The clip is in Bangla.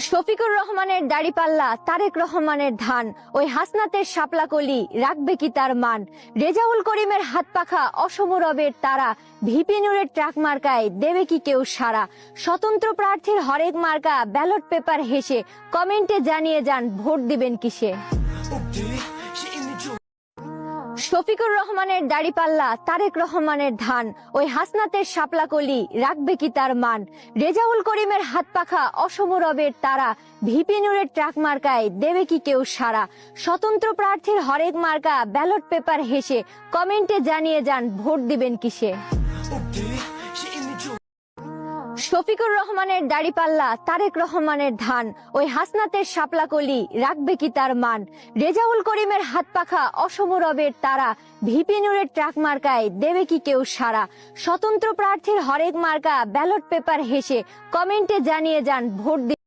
শফিকুর রহমানের দাড়িপাল্লা, তারেক রহমানের ধান, ওই হাসনাতের শাপলা কলি রাখবে কি তার মান? রেজাউল করিমের হাত পাখা, অসম রবের তারা, ভিপি নুরের ট্রাক মার্কায় দেবে কি কেউ সাড়া? স্বতন্ত্র প্রার্থীর হরেক মার্কা, ব্যালট পেপার হেসে কমেন্টে জানিয়ে যান ভোট দিবেন কিসে। শফিকুর রহমানের দাড়িপাল্লা, তারেক রহমানের ধান, ওই হাসনাতের শাপলা কলি রাখবে কি তার মান? রেজাউল করিমের হাত পাখা, অসম রবের তারা, ভিপি নুরের ট্রাক মার্কায় দেবে কি কেউ সাড়া? স্বতন্ত্র প্রার্থীর হরেক মার্কা, ব্যালট পেপার হেসে কমেন্টে জানিয়ে যান ভোট দিবেন কিসে। শফিকুর রহমানের দাড়িপাল্লা, তারেক রহমানের ধান, ওই হাসনাতের শাপলা কলি রাখবে কি তার মান? রেজাউল করিমের হাত পাখা, অসম রবের তারা, ভিপি নুরের ট্রাক মার্কায় দেবে কি কেউ সাড়া? স্বতন্ত্র প্রার্থীর হরেক মার্কা, ব্যালট পেপার হেসে কমেন্টে জানিয়ে যান ভোট দিবেন।